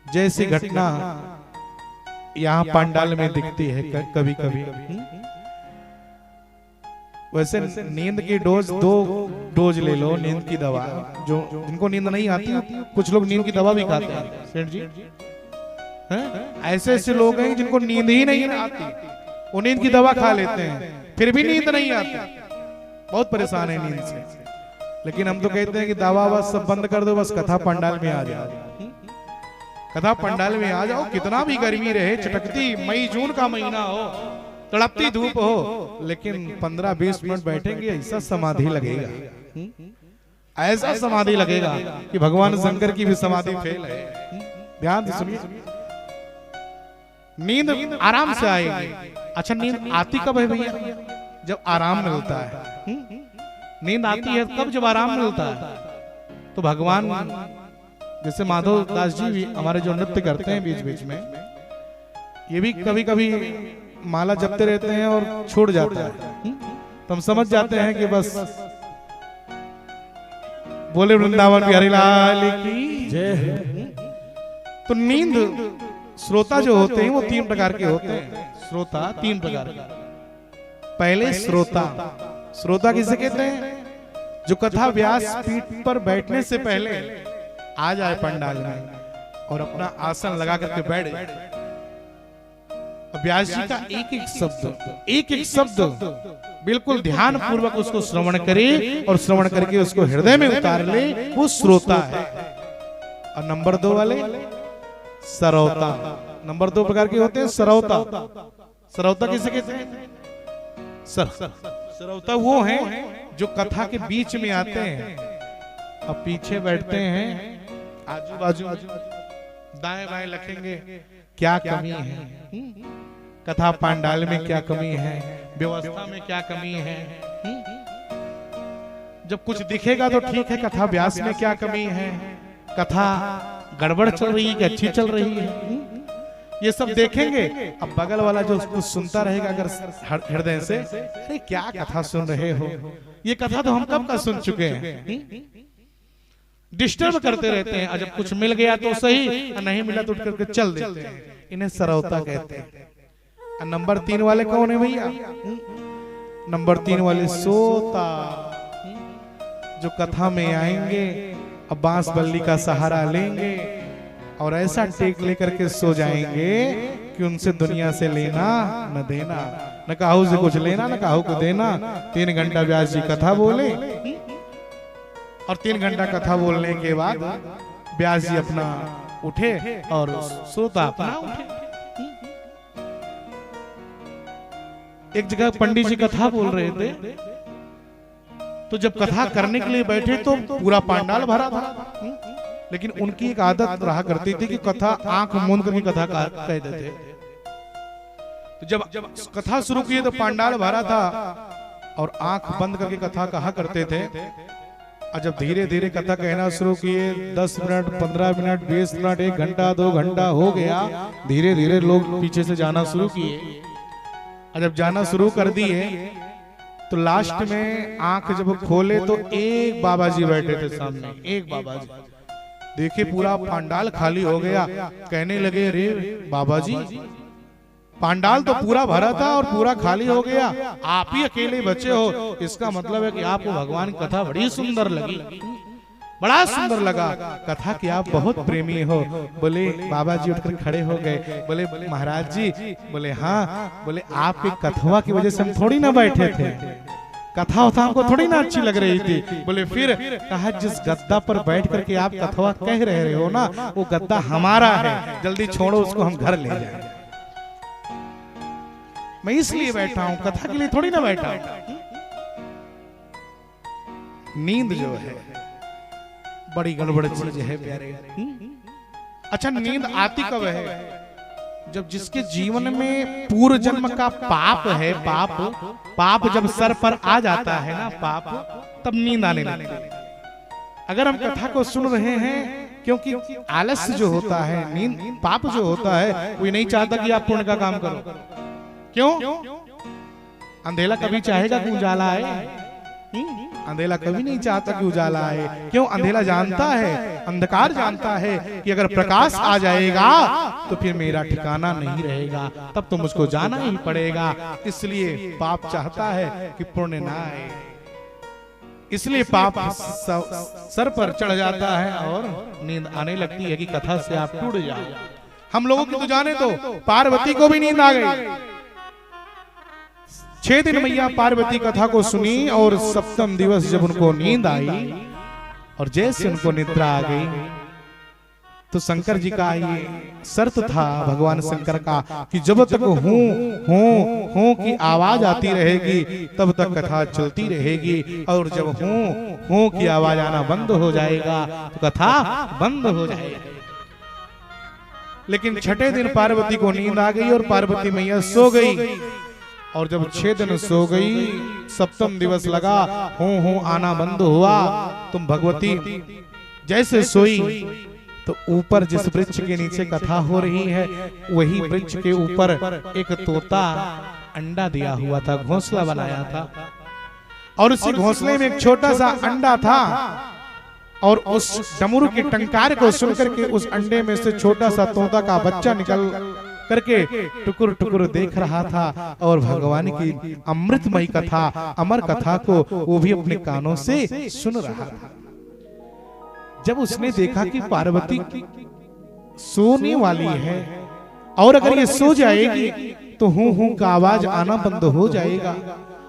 Speaker 1: जैसी घटना यहाँ पंडाल में दिखती है कभी कभी। वैसे नींद की डोज 2 डोज ले लो, नींद की दवा। जो जिनको नींद नहीं आती, कुछ लोग नींद की दवा भी खाते हैं सेठ जी, हैं? ऐसे ऐसे लोग हैं जिनको नींद ही नहीं आती, वो नींद की दवा खा लेते हैं, फिर भी नींद नहीं आती, बहुत परेशान है नींद से। लेकिन हम तो कहते हैं कि दवा बस सब बंद कर दो, बस कथा पंडाल में आ जाओ, कथा पंडाल में आ जाओ। कितना भी गर्मी रहे, चटकती मई जून का महीना हो, तड़पती धूप हो, लेकिन 15-20 मिनट बैठेंगे, ऐसा समाधि लगेगा, ऐसा समाधि लगेगा कि भगवान शंकर की भी समाधि फेल है। ध्यान से सुनिए, नींद आराम से आएगी। अच्छा, नींद आती कब है भैया? जब आराम मिलता है। नींद आती है कब? जब आराम मिलता है। तो भगवान जैसे माधव दास जी भी हमारे जो नृत्य करते हैं बीच बीच में, ये भी कभी कभी माला जपते रहते हैं और छूट जाता है, तो हम समझ जाते हैं कि बस बोले वृंदावन बिहारी लाल की जय। तो नींद श्रोता जो होते हैं वो 3 प्रकार के होते हैं। श्रोता 3 प्रकार के। पहले श्रोता, श्रोता किसे कहते हैं? जो कथा व्यास पीठ पर बैठने से पहले आ जाए पंडाल में और अपना आसन लगा करके बैठ जाए। व्यास जी का एक एक शब्द बिल्कुल ध्यान पूर्वक उसको श्रवण करे और श्रवण करके उसको हृदय में उतार ले, वो श्रोता है। और नंबर 2 वाले सरौता। नंबर 2 प्रकार के होते हैं सरौता। सरौता किसे कहते हैं? सरौता वो हैं जो कथा के बीच में आते हैं और पीछे बैठते हैं, आजू बाजू दाएं बाएं लखेंगे क्या कमी है, कथा पांडाल में क्या कमी है, व्यवस्था में क्या कमी है। जब कुछ दिखेगा तो ठीक है, कथा व्यास में क्या कमी है, कथा गड़बड़ चल रही है कि अच्छी चल रही है, ये सब देखेंगे। अब बगल वाला जो कुछ सुनता रहेगा अगर हृदय से, अरे क्या कथा सुन रहे हो, ये कथा तो हम कब का सुन चुके हैं। डिस्टर्ब करते रहते हैं। और जब कुछ मिल गया तो सही, नहीं मिला तो उठ करके चल देते हैं। इन्हें सरौता कहते हैं। नंबर 3 वाले कौन है भैया? नंबर 3 वाले सोता, जो कथा में आएंगे अब बांस बल्ली का सहारा लेंगे और ऐसा टेक लेकर के सो जाएंगे कि उनसे दुनिया से लेना न देना, न काहू से कुछ लेना न काहू को देना। 3 घंटा व्यास जी कथा बोले और 3 घंटा कथा बोलने के बाद व्यास जी अपना उठे और सोता अपना उठे। एक जगह पंडित जी कथा बोल रहे थे, तो जब कथा करने के लिए बैठे तो पूरा पांडाल भरा था, लेकिन उनकी एक आदत रहा करती थी कि कथा आंख मूंद करके कथा कह देते थे। तो जब कथा शुरू की तो पांडाल भरा था और आंख बंद करके कथा कहा करते थे। और जब धीरे धीरे कथा कहना शुरू किए, 10 मिनट 15 मिनट 20 मिनट 1 घंटा 2 घंटा हो गया, धीरे धीरे लोग पीछे से जाना शुरू किए। और जब जाना शुरू कर दिए तो लास्ट में आंख जब खोले तो एक बाबा जी बैठे थे सामने, एक बाबा जी। देखे पूरा पांडाल खाली हो गया, कहने लगे रे बाबा जी, पांडाल तो पूरा भरा था और पूरा खाली हो गया, आप ही अकेले बचे हो, इसका मतलब है कि आपको भगवान की कथा बड़ी सुंदर लगी, बड़ा सुंदर लगा कथा कि आप बहुत प्रेमी हो। बोले बाबा जी उठकर खड़े हो गए, बोले महाराज जी, बोले हाँ, बोले आपके कथवा की वजह से हम थोड़ी ना बैठे थे, कथा होता हमको थोड़ी ना अच्छी लग रही थी। बोले फिर कहा जिस गद्दा पर बैठ करके आप कथवा कह रहे हो ना, वो गद्दा हमारा है, जल्दी छोड़ो उसको, हम घर ले जाएंगे। मैं इसलिए बैठा हूं, कथा के लिए थोड़ी ना बैठा हूं। नींद जो है बड़ी गड़बड़ चीज है प्यारे। अच्छा, नींद आती कब है? जब जिसके जीवन में पूर्व जन्म का पाप है, पाप जब सर पर आ जाता है ना, पाप, तब नींद आने लगती है। अगर हम कथा को सुन रहे हैं, क्योंकि आलस्य जो होता है, नींद पाप जो होता है, वो नहीं चाहता कि आप पुण्य का काम करो। क्यों? अंधेला कभी चाहेगा कि उजाला आए? अंधेला कभी नहीं चाहता कि उजाला आए। क्यों? अंधेला जानता है, अंधकार जानता है कि अगर प्रकाश आ जाएगा तो फिर मेरा ठिकाना नहीं रहेगा, तब तो मुझको जाना ही पड़ेगा। इसलिए पाप चाहता है कि पुण्य ना आए, इसलिए पाप सर पर चढ़ जाता है और नींद आने लगती है कि कथा से आप टूट जाए। हम लोगों की तो जाने तो पार्वती को भी नींद आ गई। 6 दिन मैया पार्वती कथा को सुनी और सप्तम दिवस जब उनको नींद आई और जैसे उनको निद्रा आ गई तो शंकर जी का ये शर्त था, भगवान शंकर का, कि जब तक हूं की आवाज आती रहेगी तब तक कथा चलती रहेगी, और जब हूं की आवाज आना बंद हो जाएगा तो कथा बंद हो जाएगी। लेकिन 6ठे दिन पार्वती को नींद आ गई और पार्वती मैया सो गई, और जब 6 दिन सो गई, सप्तम दिवस लगा, हूं आना बंद हुआ। तुम भगवती जैसे सोई तो ऊपर जिस वृक्ष के नीचे कथा हो रही है वही वृक्ष के ऊपर एक तोता अंडा दिया हुआ था, घोंसला बनाया था, और उसी घोंसले में एक छोटा सा अंडा था, और उस डमरू के टंकार को सुनकर के उस अंडे में से छोटा सा तोता का बच्चा निकल करके टुकुर टुकुर देख रहा था, और भगवान की अमृतमयी कथा, अमर कथा को वो भी अपने कानों से सुन रहा था। जब उसने देखा कि पार्वती सोने वाली है और अगर ये सो जाएगी तो हूं का आवाज आना बंद हो जाएगा,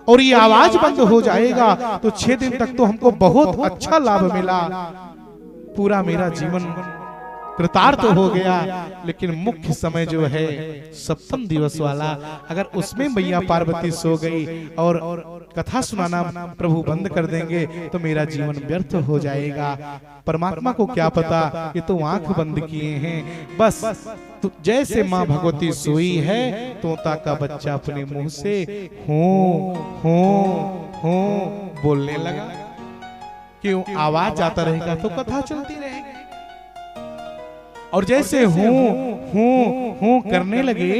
Speaker 1: और ये आवाज बंद हो जाएगा तो 6 दिन तक तो हमको बहुत अच्छा लाभ मिला, पूरा मेरा जीवन कृतार्थ हो गया। लेकिन मुख्य समय जो है सप्तम दिवस वाला, अगर उसमें मैया पार्वती सो गई और कथा सुनाना प्रभु बंद कर देंगे तो मेरा जीवन व्यर्थ हो जाएगा। परमात्मा को क्या पता, ये तो आंख बंद किए हैं बस। तो जैसे माँ भगवती सोई है, तोता का बच्चा अपने मुंह से हो बोलने लगा। क्यों? आवाज आता रहेगा तो कथा चलती रहेगी, और जैसे हूं करने लगे,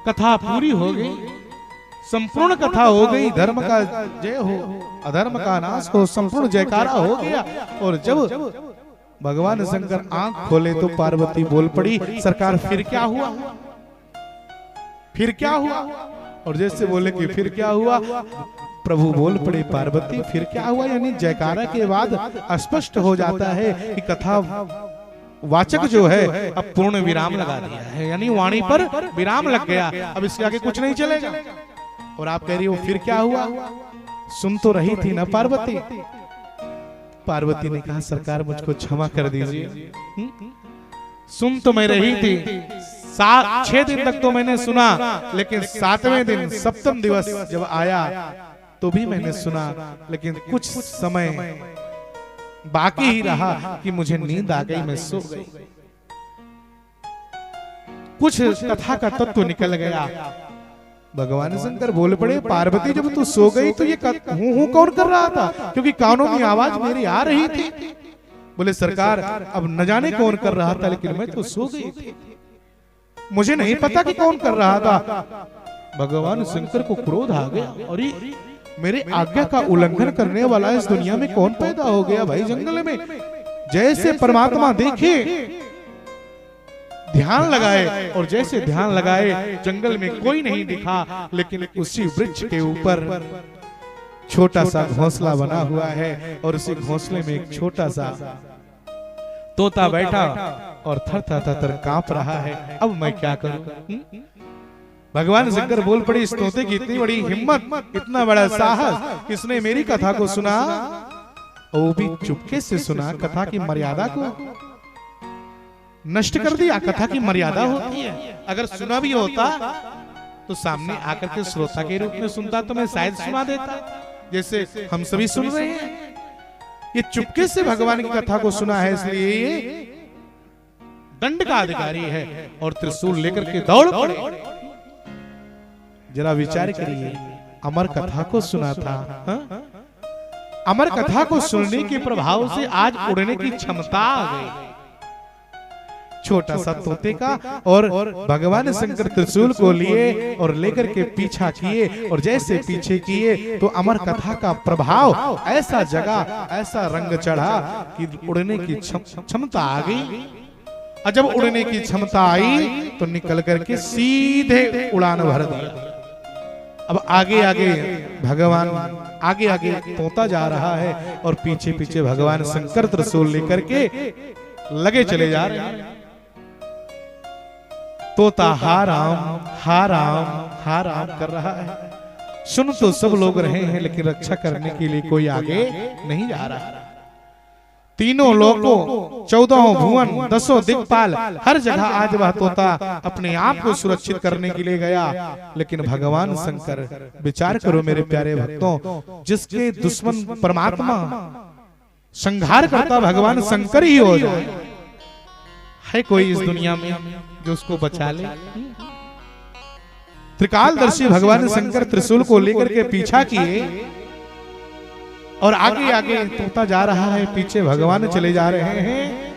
Speaker 1: कथा पूरी हो गई, संपूर्ण कथा हो गई। धर्म का जय हो, अधर्म का नाश हो, संपूर्ण जयकारा हो गया। और जब भगवान शंकर आंख खोले तो पार्वती बोल पड़ी, सरकार फिर क्या हुआ, फिर क्या हुआ? और जैसे बोले कि फिर क्या हुआ, प्रभु बोल पड़े, पार्वती फिर क्या हुआ? यानी जयकारा के बाद स्पष्ट हो जाता है कि कथा वाचक जो है अब पूर्ण विराम लगा दिया है, यानी वाणी पर विराम लग गया, अब इसके आगे कुछ नहीं चलेगा। और आप कह रही हो फिर क्या हुआ? सुन तो रही थी ना पार्वती? पार्वती ने कहा, सरकार मुझको क्षमा कर दीजिए, सुन तो मैं रही थी, 6 दिन तक तो मैंने सुना, लेकिन 7वें दिन सप्तम दिवस जब आया तो भी मैंने सुना, लेकिन कुछ समय बाकी ही रहा कि मुझे नींद आ गई, मैं सो गई। कुछ कथा का तत्व निकल गया। भगवान शंकर बोल पड़े, पार्वती जब तू सो गई तो ये हूं कौन कर रहा था? क्योंकि कानों में आवाज मेरी आ रही थी। बोले, सरकार अब न जाने कौन कर रहा था, लेकिन मैं तो सो गई थी, मुझे नहीं पता कि कौन कर रहा था। भगवान शंकर को क्रोध आ गया, और मेरे आज्ञा का उल्लंघन करने वाला इस दुनिया में कौन पैदा हो गया भाई जंगल में? जैसे परमात्मा देखे, ध्यान लगाए, और जैसे ध्यान लगाए जंगल में कोई नहीं दिखा, लेकिन उसी वृक्ष के ऊपर छोटा सा घोंसला बना हुआ है, और उसी घोंसले में एक छोटा सा तोता बैठा और थर कांप रहा है। अब मैं क्या करूं? भगवान शंकर बोल पड़े, इस तोते की इतनी बड़ी हिम्मत, इतना बड़ा साहस, किसने मेरी कथा को सुना, वो भी चुपके से सुना। कथा की मर्यादा को नष्ट कर दिया। कथा की मर्यादा होती है, अगर सुना भी होता तो सामने आकर के श्रोता के रूप में सुनता तो मैं शायद सुना देता, जैसे हम सभी सुन रहे हैं। ये चुपके से भगवान की कथा को सुना है, इसलिए ये दंड का अधिकारी है, और त्रिशूल लेकर के दौड़ पड़े। जरा विचार करिए, अमर कथा को सुना था, अमर कथा को सुनने के प्रभाव से आज उड़ने की क्षमता आ गई। छोटा सा तोते का। और भगवान शंकर त्रिशूल को लिए और लेकर के पीछा किए, और जैसे पीछे किए तो अमर कथा का प्रभाव ऐसा जगा, ऐसा रंग चढ़ा कि उड़ने की क्षमता आ गई। और जब उड़ने की क्षमता आई तो निकल करके सीधे उड़ान भर दिया। अब आगे आगे भगवान आगे आगे तोता जा रहा है, और पीछे पीछे भगवान शंकर त्रिशूल लेकर के लगे चले जा रहे हैं। तोता हा राम हा राम हा राम कर रहा है। सुन तो सब लोग रहे हैं, लेकिन रक्षा करने के लिए कोई आगे नहीं जा रहा। तीनों लोगों, 14 भुवन, 10 दिक्पाल, हर जगह आज वह तोता अपने आप को सुरक्षित करने के लिए गया। लेकिन भगवान शंकर, विचार करो मेरे प्यारे भक्तों, जिसके दुश्मन परमात्मा संहार करता भगवान शंकर ही हो जाए, है कोई इस दुनिया में जो उसको बचा ले? त्रिकालदर्शी भगवान शंकर त्रिशूल को लेकर के पीछा किए, और आगे आगे तोता जा रहा है, पीछे भगवान चले जा रहे हैं।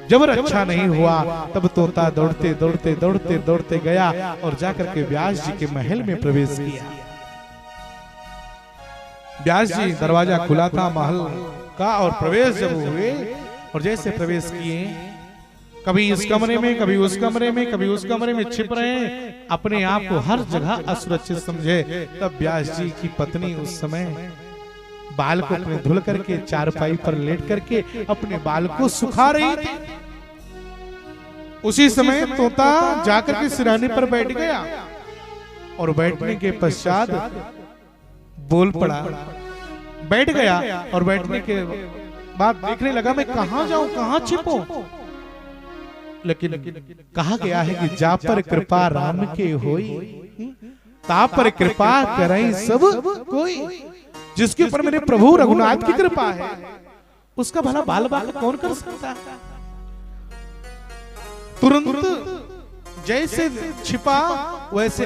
Speaker 1: जब रक्षा नहीं हुआ तब तोता दौड़ते दौड़ते दौड़ते दौड़ते गया और जाकर के व्यास जी के महल में प्रवेश किया। व्यास जी, दरवाजा खुला था महल का, और प्रवेश जब हुए और जैसे प्रवेश किए, कभी इस कमरे में, कभी उस कमरे में, कभी उस कमरे में छिप रहे हैं, अपने आप को हर जगह असुरक्षित समझे। तब व्यास जी की पत्नी उस समय बाल को अपने धुल करके चारपाई पर लेट करके अपने बाल को सुखा रही थी। उसी समय तोता जाकर के सिरहाने पर बैठ गया, और बैठने के पश्चात बोल पड़ा, बैठ गया, और बैठने के बाद देखने लगा मैं कहां जाऊं, कहां छिपो। लेकिन कहा गया है कि जा पर कृपा राम के होई, ता पर कृपा करई सब कोई। जिसके ऊपर मेरे प्रभु रघुनाथ की कृपा है, उसका भला बाल बाल कौन कर सकता है? तुरंत जैसे छिपा वैसे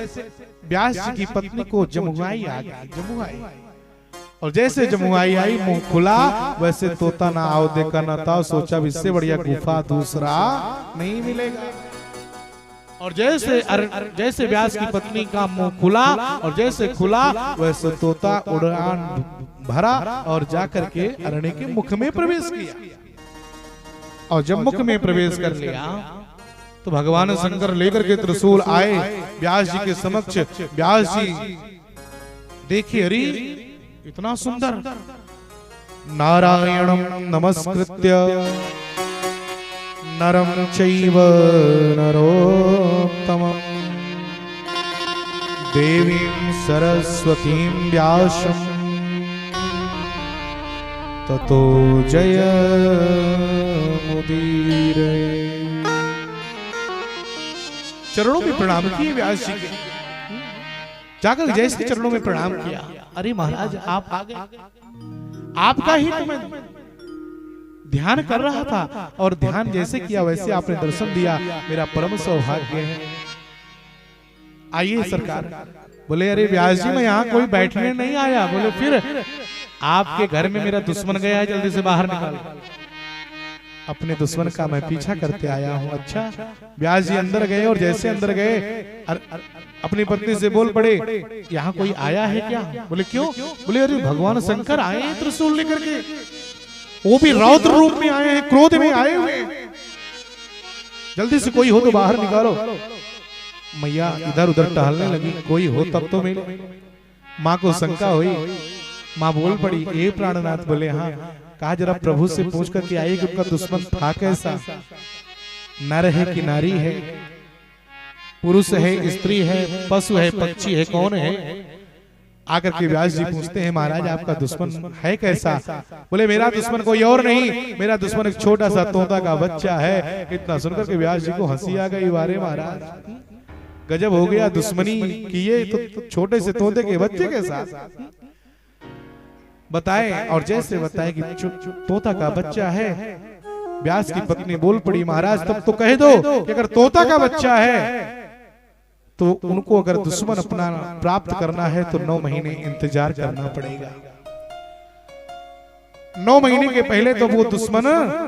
Speaker 1: व्यास जी की पत्नी को जमुआई आ गई, जमुआई। और जैसे जमुआई आई, मुंह खुला, वैसे तोता ना आओ देखा ना था, सोचा इससे बढ़िया गुफा दूसरा नहीं मिलेगा। और जैसे व्यास की पत्नी का मुंह खुला, और जैसे खुला वैसे तोता उड़ान भरा और जाकर के अरण्य के मुख में प्रवेश किया। और जब मुख में प्रवेश कर लिया तो भगवान शंकर लेकर के त्रिशूल आए व्यास जी के समक्ष। व्यास जी देखिए, अरे इतना सुंदर, नारायणं नमस्कृत्य नरं चैव नरोत्तमं देवीं सरस्वतीं व्यासं ततो जयमुदीरये। चरणों में प्रणाम किए व्यास जी के, जाकर जैसे चरणों में प्रणाम किया, अरे महाराज आप आ गए, आपका ही तो मैं ध्यान कर रहा था, और ध्यान जैसे किया वैसे आपने दर्शन दिया, मेरा परम सौभाग्य है। आइए सरकार। बोले अरे व्यास जी, मैं यहाँ कोई बैठने नहीं आया। बोले फिर आपके घर में मेरा दुश्मन गया है, जल्दी से बाहर निकाल। अपने दुश्मन का मैं पीछा करते आया हूँ। अच्छा। व्यास जी अंदर गए, और जैसे अंदर गए अपनी पत्नी से बोल पड़े, यहाँ कोई आया है क्या? बोले क्यों? बोले अरे भगवान शंकर आए हैं त्रिशूल लेकर के, वो भी रौद्र रूप में आए हैं, क्रोध में आए हुए हैं, जल्दी से कोई हो तो बाहर निकालो। मैया इधर उधर टहलने लगी, कोई हो तब तो मिले। माँ को शंका हुई, माँ बोल पड़ी, ए प्राणनाथ। बोले हाँ। कहा जरा प्रभु से पूछ करके आइए कि उनका दुश्मन था कैसा, नर है कि नारी है, पुरुष है, स्त्री है, पशु है, पक्षी है, कौन है? आकर के व्यास जी पूछते हैं, महाराज आपका दुश्मन है कैसा? बोले मेरा दुश्मन कोई और नहीं, मेरा दुश्मन एक छोटा सा तोता का बच्चा है। इतना सुनकर के व्यास जी को हंसी आ गई, वारे महाराज गजब हो गया, दुश्मनी किए तो छोटे से तोते के बच्चे के साथ। बताए, और जैसे बताए कि तोता का बच्चा है, व्यास की पत्नी बोल पड़ी, महाराज तब तो कह दो कि अगर तोता का बच्चा है तो उनको अगर दुश्मन अपना प्राप्त करना है तो 9 महीने इंतजार करना पड़ेगा। 9 महीने के पहले तो वो दुश्मन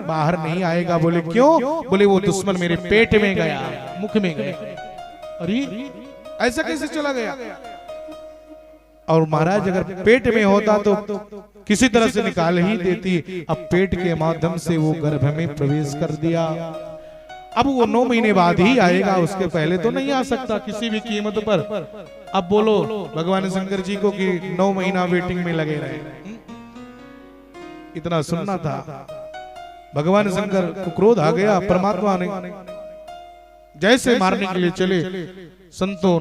Speaker 1: बाहर नहीं आएगा। बोले क्यों? बोले वो दुश्मन मेरे पेट में गया, मुख में गया। अरे ऐसा कैसे चला गया? और महाराज अगर पेट में होता तो किसी तरह से निकाल ही देती। अब पेट के माध्यम से वो गर्भ में प्रवेश कर दिया। अब वो 9 महीने बाद ही आएगा, उसके पहले तो नहीं आ सकता किसी भी कीमत पर। अब बोलो भगवान शंकर जी को कि 9 महीना वेटिंग में लगे रहे। इतना सुनना था। भगवान शंकर को क्रोध आ गया। परमात्मा ने जैसे मारने के लिए चले, संतों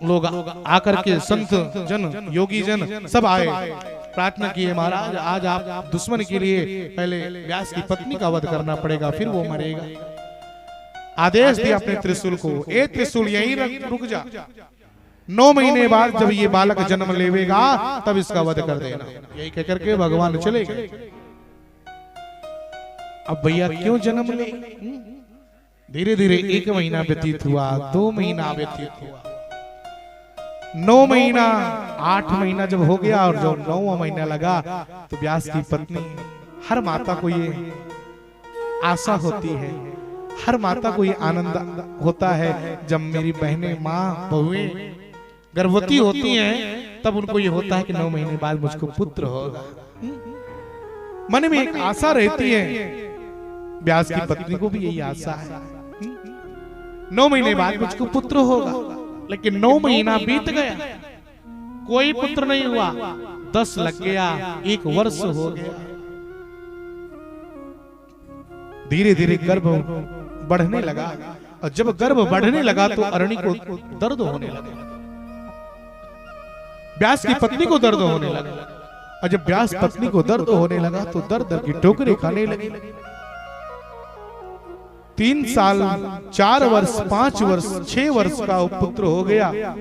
Speaker 1: लोग आकर के, संत जन योगी जन सब आए, प्रार्थना किए महाराज आज आप दुश्मन के लिए पहले व्यास की पत्नी का वध करना पड़ेगा, फिर वो मरेगा। आदेश दिया अपने त्रिशूल को, ए त्रिशूल यहीं रुक जा, 9 महीने बाद जब ये बालक जन्म लेवेगा तब इसका वध कर देना। यही कहकर के भगवान चले गए। अब भैया क्यों जन्म ले? धीरे धीरे 1 महीना व्यतीत हुआ, 2 महीना व्यतीत हुआ, 9 महीना, 8 महीना जब हो गया और जब 9वां महीना लगा तो व्यास की पत्नी, हर माता को ये आशा होती है, हर माता को ये आनंद होता है जब मेरी बहनें, माँ, बहुएं गर्भवती होती हैं तब उनको ये होता है कि 9 महीने बाद मुझको पुत्र होगा। मन में एक आशा रहती है। व्यास की पत्नी को भी यही आशा है, 9 महीने बाद मुझको पुत्र होगा। लेकिन 9 महीना बीत गया, कोई पुत्र नहीं हुआ। 10 लग गया, 1 वर्ष हो गया। धीरे धीरे गर्भ बढ़ने लगा, और जब गर्भ बढ़ने लगा तो अरणी को दर्द होने लगा, व्यास की पत्नी को दर्द होने लगा। और जब व्यास पत्नी को दर्द होने लगा तो दर्द की ठोकरें खाने लगी। 3 साल, 4 वर्ष, 5 वर्ष, 6 वर्ष का पुत्र हो गया।